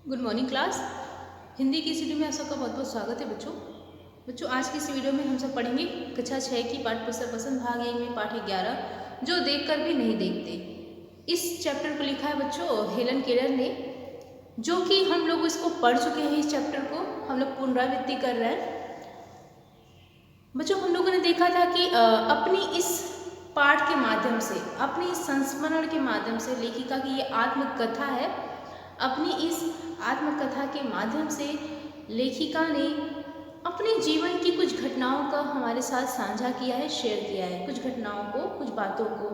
Good morning class. Hindi की इस video में आप सबका बहुत बहुत स्वागत है बच्चों आज की इस वीडियो में हम सब पढ़ेंगे कक्षा 6 की पाठ पुस्तक पसंद भाग 1 में पाठ 11 जो देखकर भी नहीं देखते। इस चैप्टर को लिखा है बच्चों हेलन केलर ने, जो कि हम लोग इसको पढ़ चुके हैं। इस चैप्टर को हम लोग पुनरावृत्ति कर रहे हैं। बच्चों हम लोगों ने देखा था कि अपनी इस पाठ के माध्यम से, अपनी इस संस्मरण के माध्यम से लेखिका की ये आत्मकथा है। अपनी इस आत्मकथा के माध्यम से लेखिका ने अपने जीवन की कुछ घटनाओं का हमारे साथ साझा किया है, शेयर किया है। कुछ घटनाओं को, कुछ बातों को।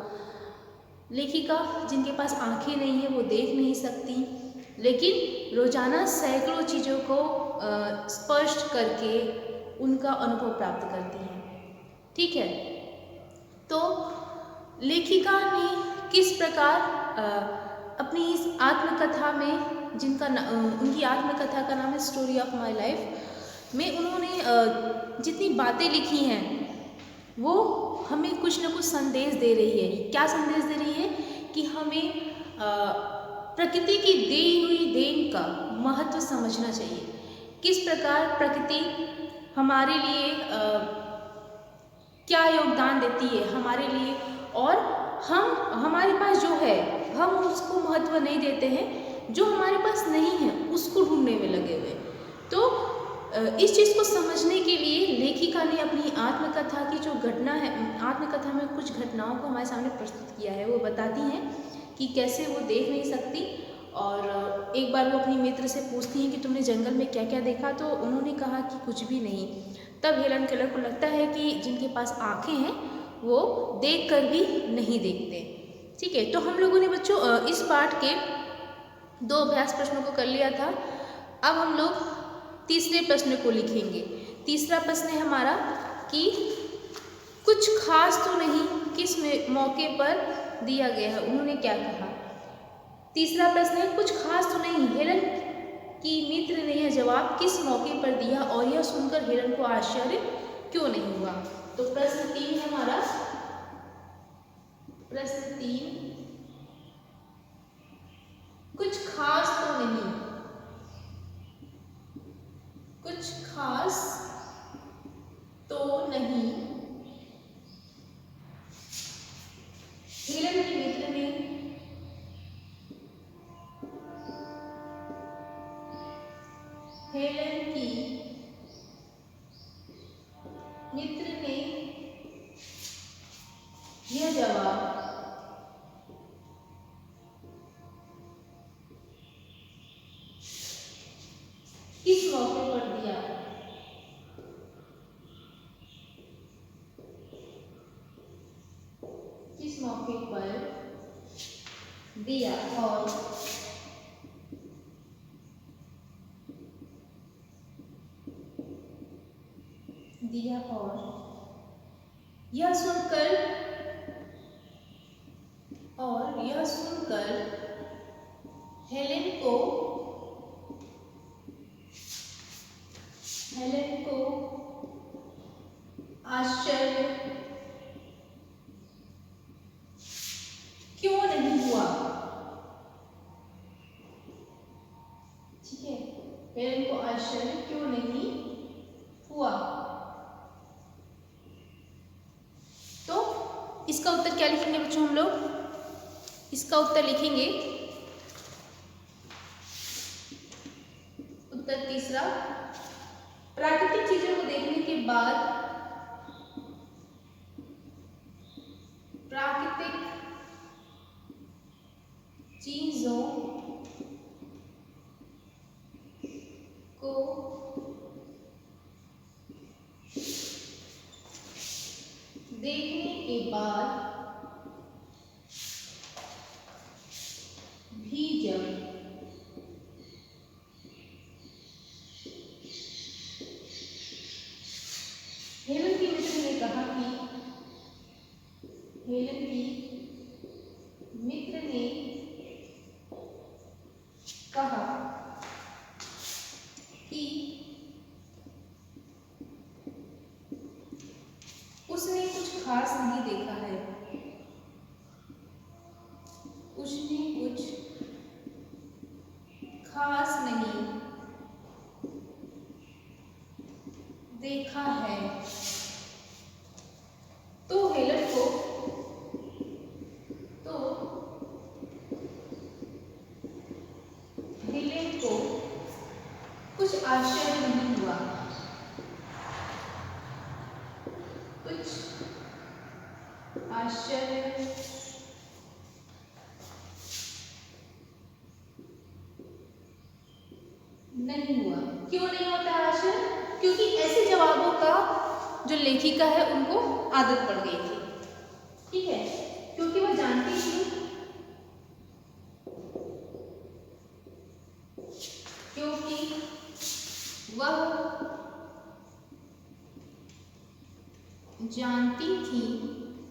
लेखिका जिनके पास आंखें नहीं है, वो देख नहीं सकती, लेकिन रोजाना सैकड़ों चीज़ों को स्पर्श करके उनका अनुभव प्राप्त करती हैं। ठीक है, तो लेखिका ने किस प्रकार अपनी इस आत्मकथा में, उनकी आत्मकथा का नाम है स्टोरी ऑफ माय लाइफ में, उन्होंने जितनी बातें लिखी हैं वो हमें कुछ न कुछ संदेश दे रही है। क्या संदेश दे रही है कि हमें प्रकृति की दी हुई देन का महत्व समझना चाहिए। किस प्रकार प्रकृति हमारे लिए क्या योगदान देती है हमारे लिए, और हमारे पास जो है हम उसको महत्व नहीं देते हैं, जो हमारे पास नहीं है उसको ढूंढने में लगे हुए। तो इस चीज़ को समझने के लिए लेखिका ने अपनी आत्मकथा की जो घटना है, आत्मकथा में कुछ घटनाओं को हमारे सामने प्रस्तुत किया है। वो बताती हैं कि कैसे वो देख नहीं सकती, और एक बार वो अपनी मित्र से पूछती हैं कि तुमने जंगल में क्या क्या देखा, तो उन्होंने कहा कि कुछ भी नहीं। तब हेलन केलर को लगता है कि जिनके पास आँखें हैं वो देख कर भी नहीं देखते। ठीक है, तो हम लोगों ने बच्चों इस पाठ के 2 अभ्यास प्रश्नों को कर लिया था। अब हम लोग तीसरे प्रश्न को लिखेंगे। तीसरा प्रश्न है हमारा कि कुछ खास तो नहीं किस मौके पर दिया गया है। उन्होंने क्या कहा? तीसरा प्रश्न है कुछ खास तो नहीं, हेलन की मित्र ने यह जवाब किस मौके पर दिया और यह सुनकर हेलन को आश्चर्य क्यों नहीं हुआ? तो प्रश्न 3 है हमारा। प्रश्न 3, कुछ खास तो नहीं, कुछ खास तो नहीं हेलन की मित्र ने यह जवाब किस मौके पर दिया? किस मौके पर दिया और यह सुनकर हेलन को आश्चर्य क्यों नहीं हुआ? ठीक है, हेलन को आश्चर्य क्यों नहीं हुआ? तो इसका उत्तर क्या लिखेंगे बच्चों? हम लोग इसका उत्तर लिखेंगे, उत्तर तीसरा, प्राकृतिक चीजों को देखने के बाद प्राकृतिक चीजों को देखने के बाद भी जब हेलन की मित्र ने कहा कि हेलन की मित्र ने कहा कि उसने कुछ खास नहीं देखा है, उसने कुछ देखा है। तो हेलन को कुछ आश्चर्य नहीं हुआ, कुछ आश्चर्य नहीं हुआ। क्यों नहीं होता आश्चर्य? क्योंकि ऐसे जवाबों का जो लेखिका है उनको आदत पड़ गई थी, ठीक है, क्योंकि वो जानती थी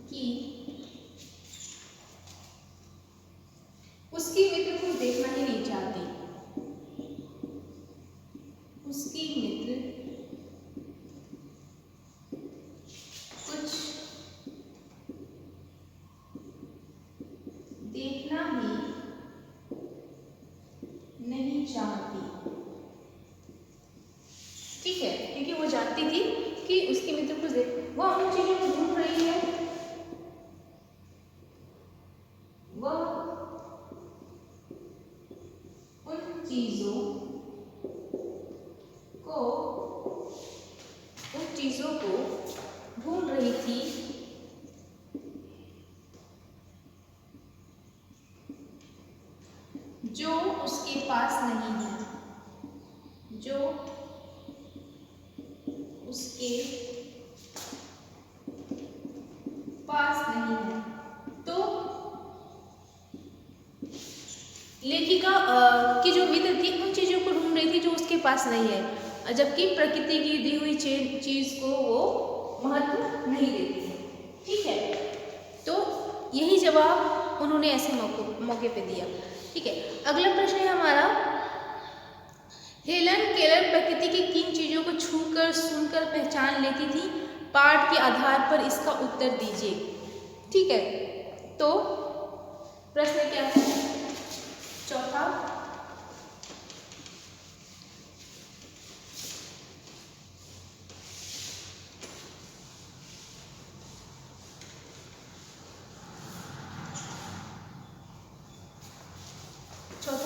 कि उसकी मित्र कुछ देखना ही नहीं चाहती, उसकी मित्र कुछ देखना ही नहीं चाहती, ठीक है, क्योंकि वो जानती थी कि उसकी मित्र कुछ वो उन चीजों को ढूंढ रही है, वह उन चीजों को ढूंढ रही थी जो उसके पास नहीं है, जो उसके पास नहीं है। तो लेखिका की जो मित्र थी उन चीजों को ढूंढ रही थी जो उसके पास नहीं है, जबकि प्रकृति की दी हुई चीज को वो महत्व नहीं देती है, ठीक है। तो यही जवाब उन्होंने ऐसे मौके पे दिया, ठीक है। अगला प्रश्न है हमारा, हेलन केलर प्रकृति की किन चीजों को छूकर सुनकर पहचान लेती थी? पाठ के आधार पर इसका उत्तर दीजिए, ठीक है। तो प्रश्न क्या है? चौथा,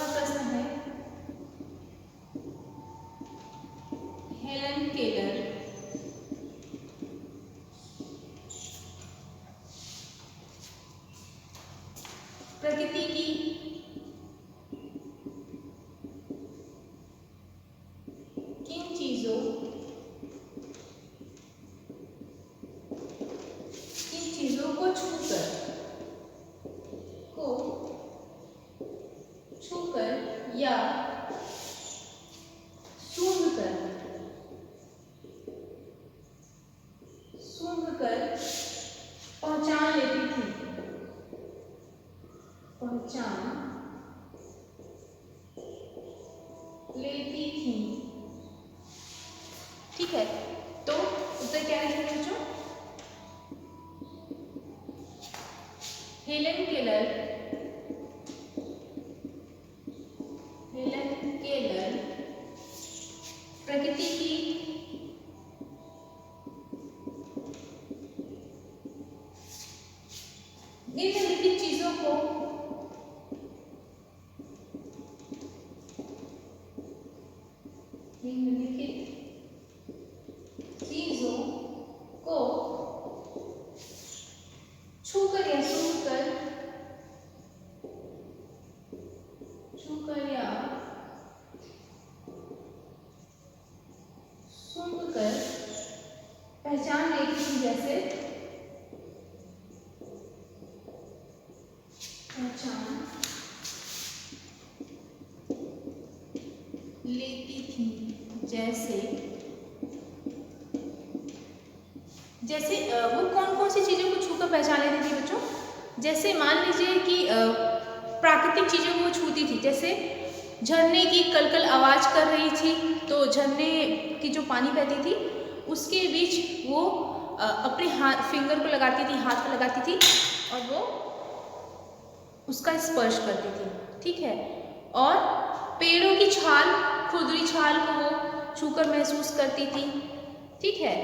प्रश्न है, हेलन केलर प्रकृति की किन चीजों को छूकर या सूंघकर पहचान लेती थी, ठीक है। तो उत्तर क्या लिखेंगे बच्चों? हेलन केलर प्रकृति की निम्नलिखित चीजों को छूकर या सूंघकर पहचान लेती थी, जैसे पहचान लेती थी, जैसे वो कौन सी चीज़ों को छूकर पहचान लेती थी बच्चों? जैसे मान लीजिए कि प्राकृतिक चीज़ों को छूती थी, जैसे झरने की कलकल आवाज़ कर रही थी, तो झरने की जो पानी बहती थी उसके बीच वो अपने फिंगर को लगाती थी, हाथ को लगाती थी और वो उसका स्पर्श करती थी, ठीक है। और पेड़ों की छाल, खुरदरी छाल को वो छूकर महसूस करती थी, ठीक है।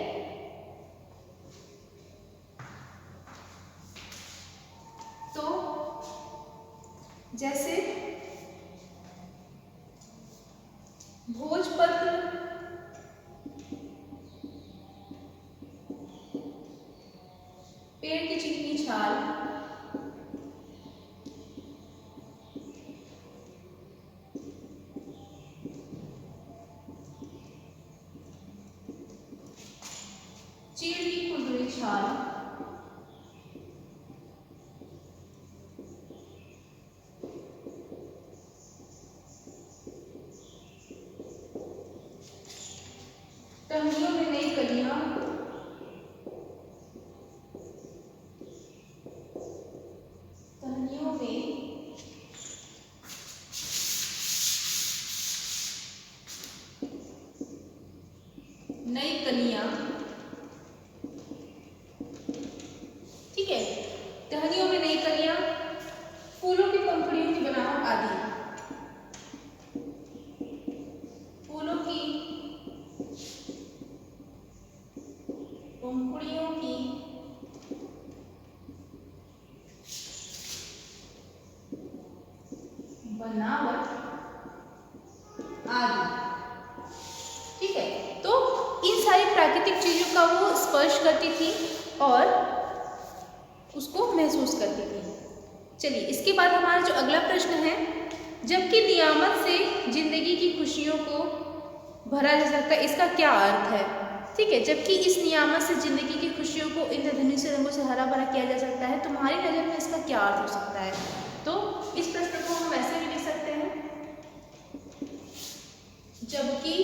तो जैसे भोजपत्र, पेड़ की चिकनी छाल, चीड़ की खुरदुरी छाल, टहनियों में नई कलियां, टहनियों में नई कलियां, ठीक है। टहनियों में नई कलियां, फूलों की पंखुड़ियों की बनावट आदि। फूलों की पंखुड़ियों की बनावट आदि, ठीक है। तो इन सारी प्राकृतिक चीजों का वो स्पर्श करती थी और उसको महसूस करती थी। चलिए, इसके बाद हमारा जो अगला प्रश्न है, जबकि नियामत से जिंदगी की खुशियों को भरा जा सकता है, इसका क्या अर्थ है? ठीक है, जबकि इस नियामत से जिंदगी की खुशियों को इंद्रधनुषी रंगों से हरा भरा किया जा सकता है, तुम्हारी नजर में इसका क्या अर्थ हो सकता है? तो इस प्रश्न को हम ऐसे भी लिख सकते हैं, जबकि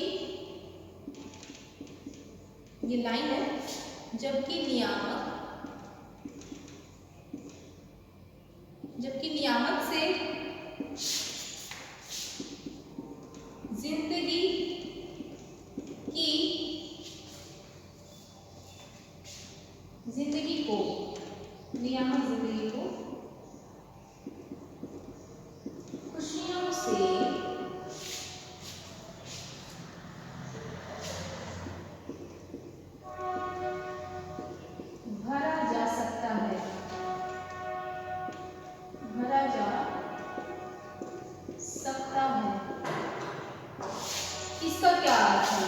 ये लाइन है, जबकि नियामत से जिंदगी को नियामक जिंदगी को खुशियों से भरा जा सकता है, भरा जा सकता है। इसका क्या अर्थ है?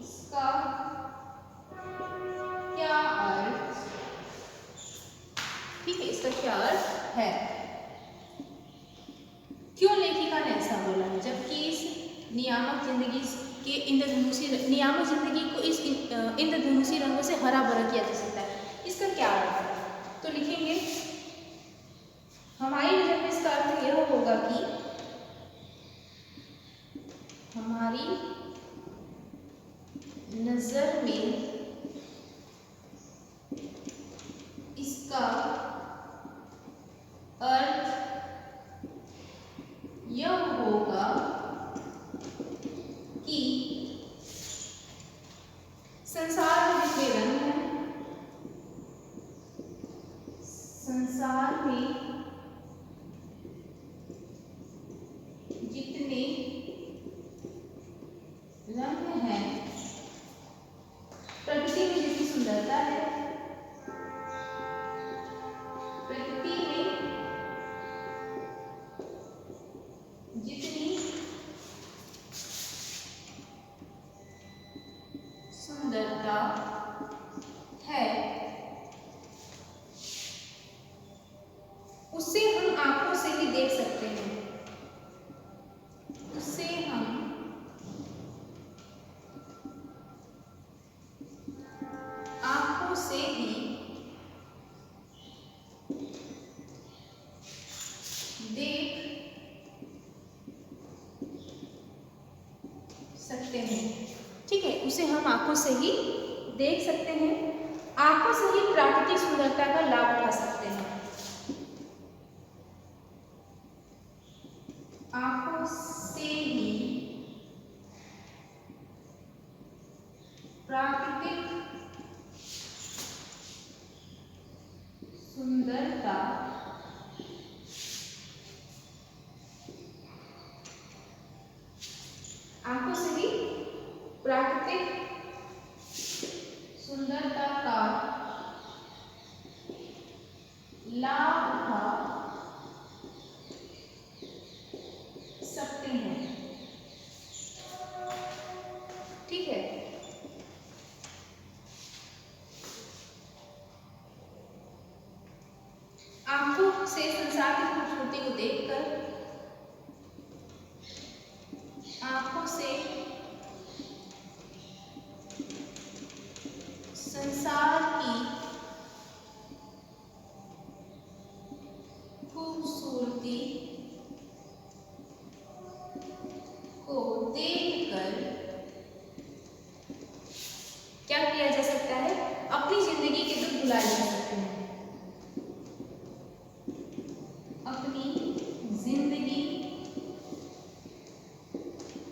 इसका क्या अर्थ, ठीक है, इसका क्या अर्थ है? क्यों लेखिका ने ऐसा बोला है? जबकि इस नियामक जिंदगी के नियामक जिंदगी को इस इंद्रधनुषी रंगों से हरा भरा किया जा सकता है, इसका क्या अर्थ है? तो लिखेंगे, हमारी नजर में इसका अर्थ यह होगा कि हमारी नजर में इसका अर्थ यह होगा कि संसार में जितने रंग हैं, संसार में जितने रंग हैं, प्रकृति में जितनी सुंदरता है, प्रकृति में जितनी सुंदरता है, उससे हम आंखों से ही देख सकते हैं, उससे हम आंखों से ही देख सकते हैं, ठीक है, उसे हम आंखों से ही देख सकते हैं, आंखों से ही प्राकृतिक सुंदरता का लाभ उठा सकते हैं, आंखों से ही प्राकृतिक सुंदरता आंखों से ही प्राकृतिक सुंदरता का लाभ उठा सकते हैं। ठीक है, आंखों से संसार की खूबसूरती को देखकर, आंखों से संसार की खूबसूरती को देखकर क्या किया जा सकता है? अपनी जिंदगी के दुख भुलाए जा सकते हैं। अपनी जिंदगी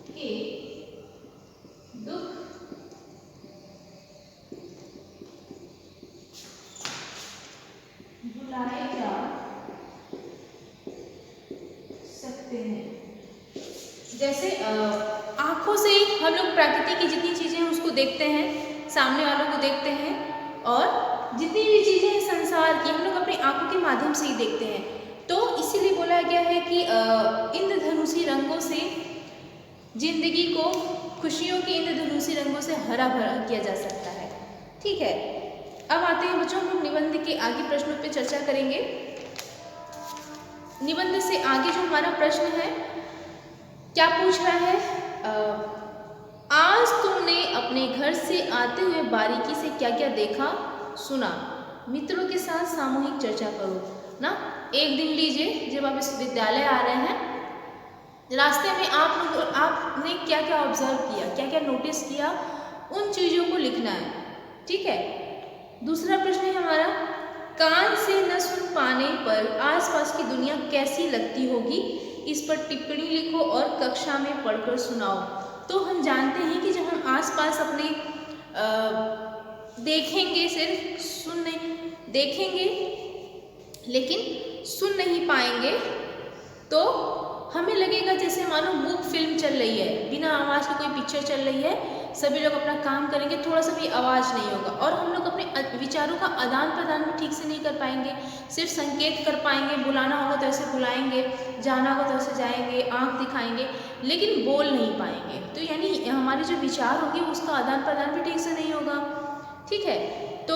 के दुख भुलाए जा सकते हैं। जैसे आंखों से हम लोग प्रकृति की जितनी चीजें हैं उसको देखते हैं, सामने वालों को देखते हैं, और जितनी भी चीजें हैं संसार की हम लोग अपनी आंखों के माध्यम से ही देखते हैं। तो इसीलिए बोला गया है कि इंद्रधनुषी रंगों से जिंदगी को, खुशियों के इंद्रधनुषी रंगों से हरा भरा किया जा सकता है। ठीक है, अब आते हैं बच्चों, हम लोग निबंध के आगे प्रश्नों पे चर्चा करेंगे। निबंध से आगे जो हमारा प्रश्न है, क्या पूछ रहा है? आज तुमने अपने घर से आते हुए बारीकी से क्या क्या देखा सुना? मित्रों के साथ सामूहिक चर्चा करो ना। एक दिन लीजिए, जब आप इस विद्यालय आ रहे हैं, रास्ते में आपने क्या क्या ऑब्जर्व किया, क्या क्या नोटिस किया, उन चीज़ों को लिखना है। ठीक है, दूसरा प्रश्न है हमारा, कान से न सुन पाने पर आसपास की दुनिया कैसी लगती होगी? इस पर टिप्पणी लिखो और कक्षा में पढ़कर सुनाओ। तो हम जानते हैं कि जब हम आसपास अपने देखेंगे, सिर्फ सुन नहीं देखेंगे लेकिन सुन नहीं पाएंगे, तो हमें लगेगा जैसे मानो मूक फिल्म चल रही है, बिना आवाज़ की कोई पिक्चर चल रही है। सभी लोग अपना काम करेंगे, थोड़ा सा भी आवाज़ नहीं होगा, और हम लोग अपने विचारों का आदान प्रदान भी ठीक से नहीं कर पाएंगे। सिर्फ संकेत कर पाएंगे, बुलाना होगा तो ऐसे बुलाएंगे, जाना होगा तो ऐसे जाएंगे, आँख दिखाएंगे, लेकिन बोल नहीं पाएंगे। तो यानी हमारे जो विचार होंगे उसका आदान प्रदान भी ठीक से नहीं होगा। ठीक है, तो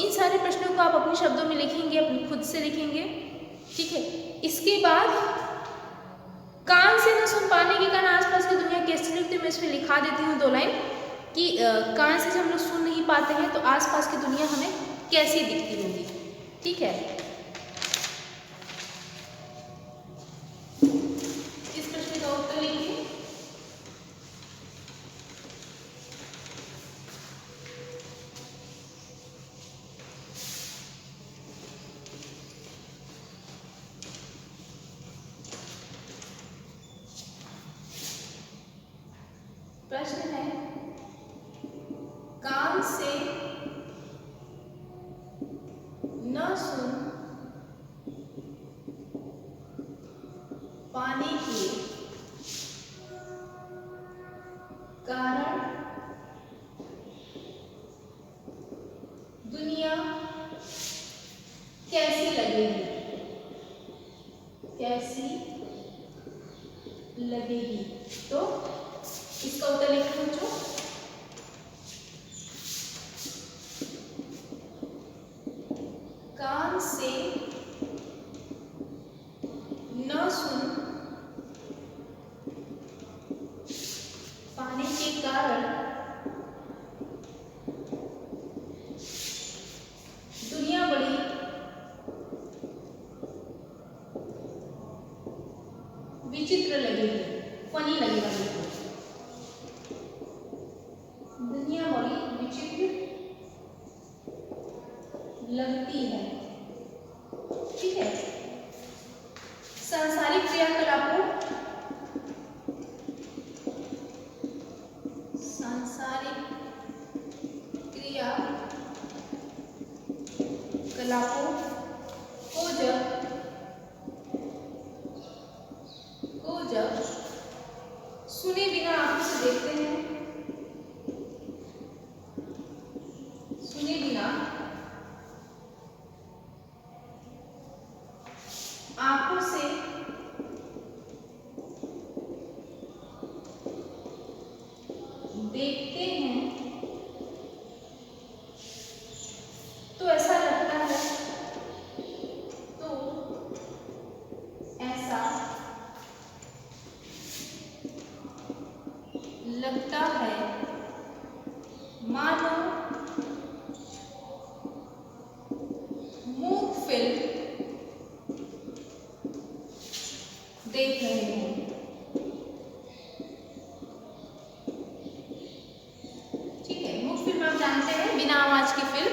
इन सारे प्रश्नों को आप अपने शब्दों में लिखेंगे, अपनी खुद से लिखेंगे। ठीक है, इसके बाद कान से न सुन पाने के कारण आसपास की दुनिया कैसी लगती है, मैं इसमें लिखा देती हूँ 2 लाइन कि कान से जब हम लोग सुन नहीं पाते हैं तो आसपास की दुनिया हमें कैसी दिखती होगी। ठीक है, इस प्रश्न का उत्तर लिखिए। प्रश्न है, कान से न सुन पाने के कारण दुनिया कैसी लगेगी? कैसी लगेगी? तो इसका उत्तर लिखना बच्चों। कान से न सुन पाने के कारण दुनिया बड़ी विचित्र लगेगी, फनी लगेगा। दुनिया बड़ी विचित्र लगती है। ठीक है, सांसारिक क्रियाकलापों, सांसारिक क्रियाकलापों को जब सुन आंखों से देखते हैं तो ऐसा लगता है, तो ऐसा लगता है मानो मूंगफली देख रहे हैं। ठीक है, मूक फिल्म आप जानते हैं, बिना आवाज की फिल्म।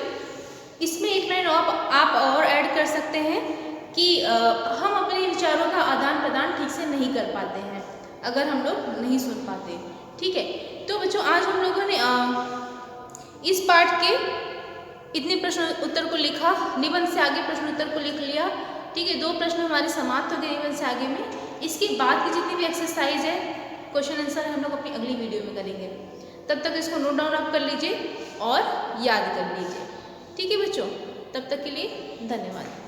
इसमें एक लाइन आप और ऐड कर सकते हैं कि हम अपने विचारों का आदान प्रदान ठीक से नहीं कर पाते हैं अगर हम लोग नहीं सुन पाते। ठीक है, तो बच्चों आज हम लोगों ने इस पाठ के इतने प्रश्न उत्तर को लिखा, निबंध से आगे प्रश्न उत्तर को लिख लिया। ठीक है, 2 प्रश्न हमारे समाप्त हो गए निबंध से आगे में। इसके बाद की जितनी भी एक्सरसाइज है, क्वेश्चन आंसर हम लोग अपनी अगली वीडियो में करेंगे। तब तक इसको नोट डाउन आप कर लीजिए और याद कर लीजिए। ठीक है बच्चों, तब तक के लिए धन्यवाद।